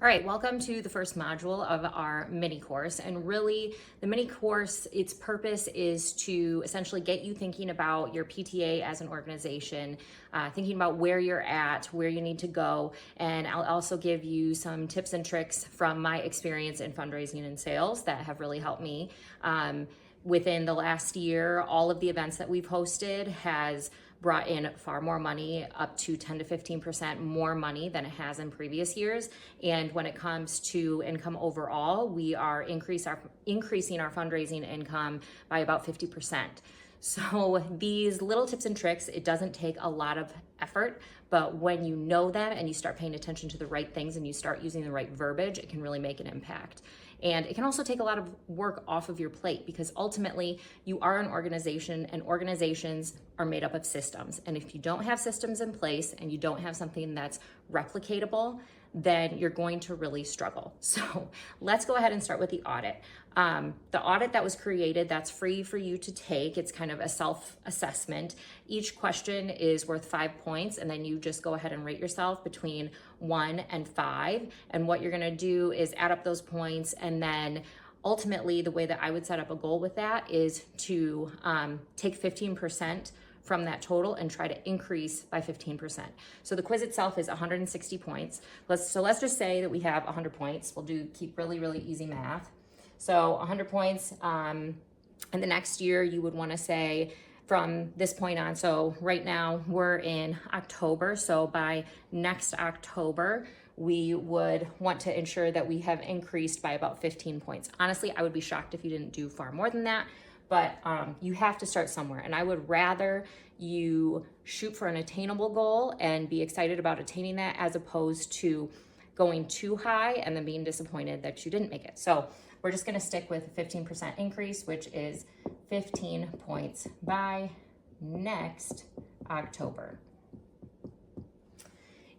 All right, welcome to the first module of our mini course. And really, the mini course, its purpose is to essentially get you thinking about your PTA as an organization, thinking about where you're at, where you need to go. And I'll also give you some tips and tricks from my experience in fundraising and sales that have really helped me. Within the last year, all of the events that we've hosted has brought in far more money, up to 10 to 15% more money than it has in previous years. And when it comes to income overall, we are increasing our fundraising income by about 50%. So these little tips and tricks, it doesn't take a lot of effort, but when you know them and you start paying attention to the right things and you start using the right verbiage, it can really make an impact. And it can also take a lot of work off of your plate because ultimately you are an organization and organizations are made up of systems. And if you don't have systems in place and you don't have something that's replicatable, then you're going to really struggle. So let's go ahead and start with the audit. The audit that was created, that's free for you to take. It's kind of a self-assessment. Each question is worth 5 points, and then you just go ahead and rate yourself between 1 and 5. And what you're gonna do is add up those points, and then ultimately the way that I would set up a goal with that is to take 15% from that total and try to increase by 15%. So the quiz itself is 160 points. Let's just say that we have 100 points. We'll keep really easy math. So 100 points, and the next year you would wanna say from this point on, so right now we're in October, so by next October, we would want to ensure that we have increased by about 15 points. Honestly, I would be shocked if you didn't do far more than that, but you have to start somewhere. And I would rather you shoot for an attainable goal and be excited about attaining that as opposed to going too high and then being disappointed that you didn't make it. So we're just gonna stick with a 15% increase, which is 15 points by next October.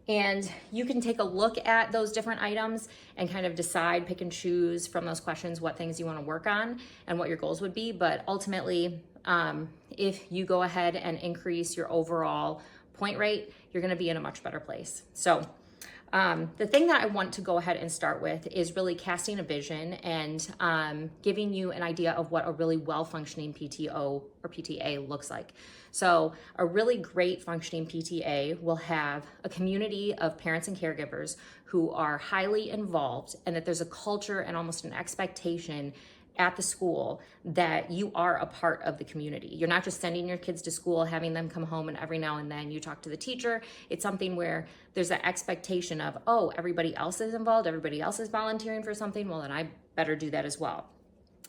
And you can take a look at those different items and kind of decide, pick and choose from those questions what things you want to work on and what your goals would be. But ultimately, if you go ahead and increase your overall point rate, you're going to be in a much better place. So the thing that I want to go ahead and start with is really casting a vision and giving you an idea of what a really well-functioning PTO or PTA looks like. So a really great functioning PTA will have a community of parents and caregivers who are highly involved, and that there's a culture and almost an expectation at the school that you are a part of the community. You're not just sending your kids to school, having them come home, and every now and then you talk to the teacher. It's something where there's an expectation of, oh, everybody else is involved, everybody else is volunteering for something, well, then I better do that as well.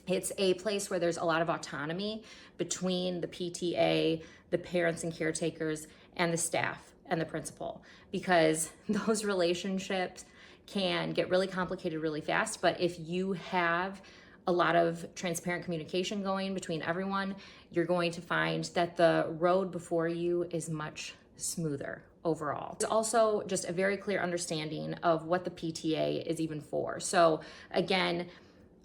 It's a place where there's a lot of autonomy between the PTA, the parents and caretakers, and the staff and the principal, because those relationships can get really complicated really fast. But if you have a lot of transparent communication going between everyone, you're going to find that the road before you is much smoother overall. It's also just a very clear understanding of what the PTA is even for. So again,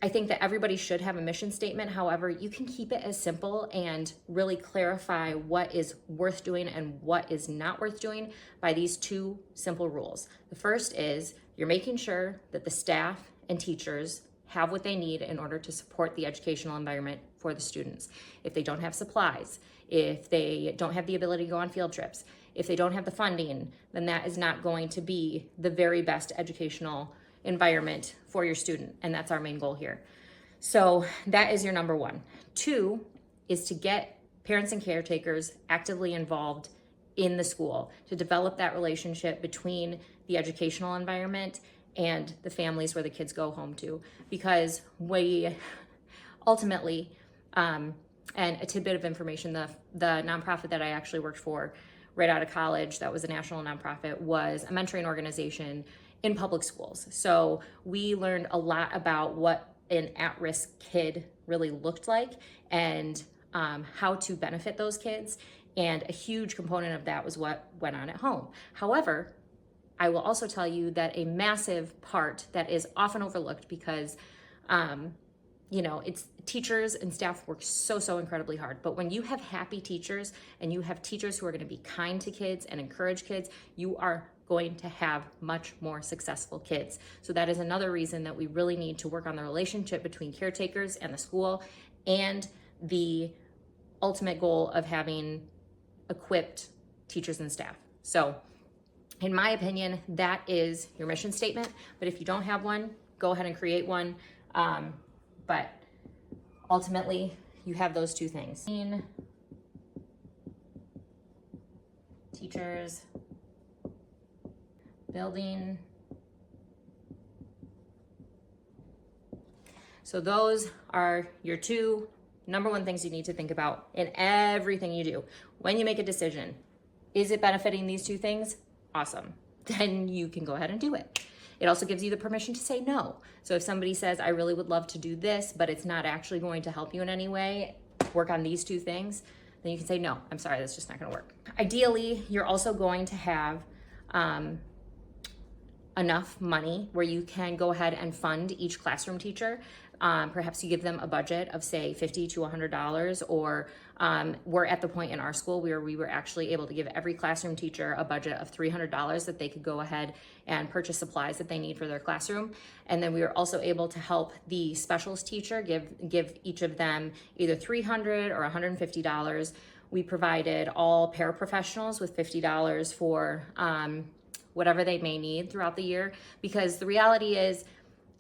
I think that everybody should have a mission statement. However, you can keep it as simple and really clarify what is worth doing and what is not worth doing by these 2 simple rules. The first is you're making sure that the staff and teachers have what they need in order to support the educational environment for the students. If they don't have supplies, if they don't have the ability to go on field trips, if they don't have the funding, then that is not going to be the very best educational environment for your student. And that's our main goal here. So that is your number 1. 2 is to get parents and caretakers actively involved in the school, to develop that relationship between the educational environment and the families where the kids go home to. Because we ultimately, and a tidbit of information, the nonprofit that I actually worked for right out of college, that was a national nonprofit, was a mentoring organization in public schools. So we learned a lot about what an at-risk kid really looked like and how to benefit those kids. And a huge component of that was what went on at home. However, I will also tell you that a massive part that is often overlooked because it's teachers and staff work so incredibly hard. But when you have happy teachers and you have teachers who are going to be kind to kids and encourage kids, you are going to have much more successful kids. So that is another reason that we really need to work on the relationship between caretakers and the school, and the ultimate goal of having equipped teachers and staff. So in my opinion, that is your mission statement. But if you don't have one, go ahead and create one. But ultimately, you have those two things. Teachers, building. So those are your two number one things you need to think about in everything you do. When you make a decision, is it benefiting these two things? Awesome. Then you can go ahead and do it. It also gives you the permission to say no. So if somebody says, I really would love to do this, but it's not actually going to help you in any way, work on these two things, then you can say, no, I'm sorry, that's just not gonna work. Ideally, you're also going to have enough money where you can go ahead and fund each classroom teacher. Perhaps you give them a budget of say $50 to $100, or we're at the point in our school where we were actually able to give every classroom teacher a budget of $300 that they could go ahead and purchase supplies that they need for their classroom. And then we were also able to help the specials teacher give each of them either $300 or $150. We provided all paraprofessionals with $50 for whatever they may need throughout the year, because the reality is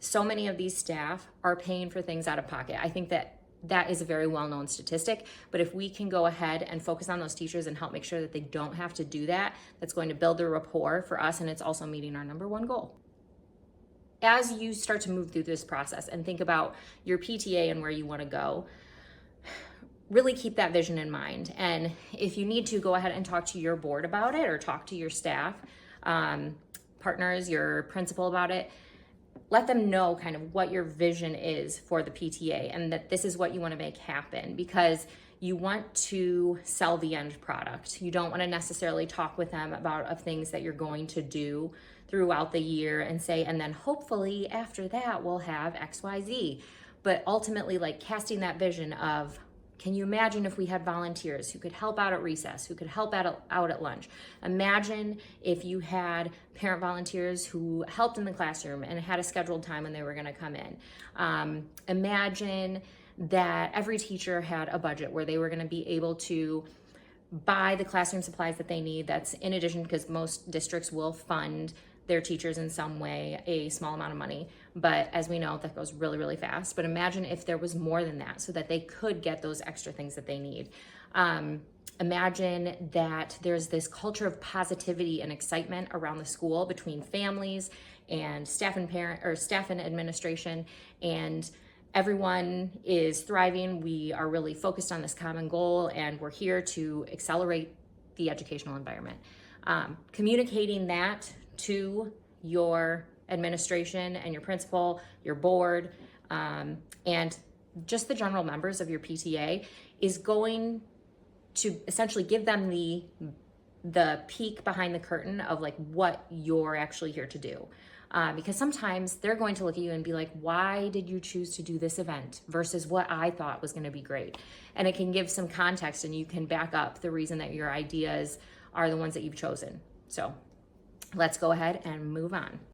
so many of these staff are paying for things out of pocket. I think that is a very well-known statistic, but if we can go ahead and focus on those teachers and help make sure that they don't have to do that, that's going to build their rapport for us, and it's also meeting our number one goal. As you start to move through this process and think about your PTA and where you want to go, really keep that vision in mind. And if you need to, go ahead and talk to your board about it, or talk to your staff, partners, your principal about it. Let them know kind of what your vision is for the PTA, and that this is what you want to make happen, because you want to sell the end product. You don't want to necessarily talk with them about things that you're going to do throughout the year and say, and then hopefully after that we'll have XYZ. But ultimately, like, casting that vision of, can you imagine if we had volunteers who could help out at recess, who could help out at lunch? Imagine if you had parent volunteers who helped in the classroom and had a scheduled time when they were gonna come in. Imagine that every teacher had a budget where they were gonna be able to buy the classroom supplies that they need. That's in addition, because most districts will fund their teachers in some way a small amount of money, but as we know, that goes really, really fast. But imagine if there was more than that, so that they could get those extra things that they need. Imagine that there's this culture of positivity and excitement around the school between families and staff and staff and administration, and everyone is thriving. We are really focused on this common goal, and we're here to accelerate the educational environment. Communicating that to your administration and your principal, your board, and just the general members of your PTA is going to essentially give them the peek behind the curtain of like what you're actually here to do. Because sometimes they're going to look at you and be like, why did you choose to do this event versus what I thought was going to be great? And it can give some context, and you can back up the reason that your ideas are the ones that you've chosen. So let's go ahead and move on.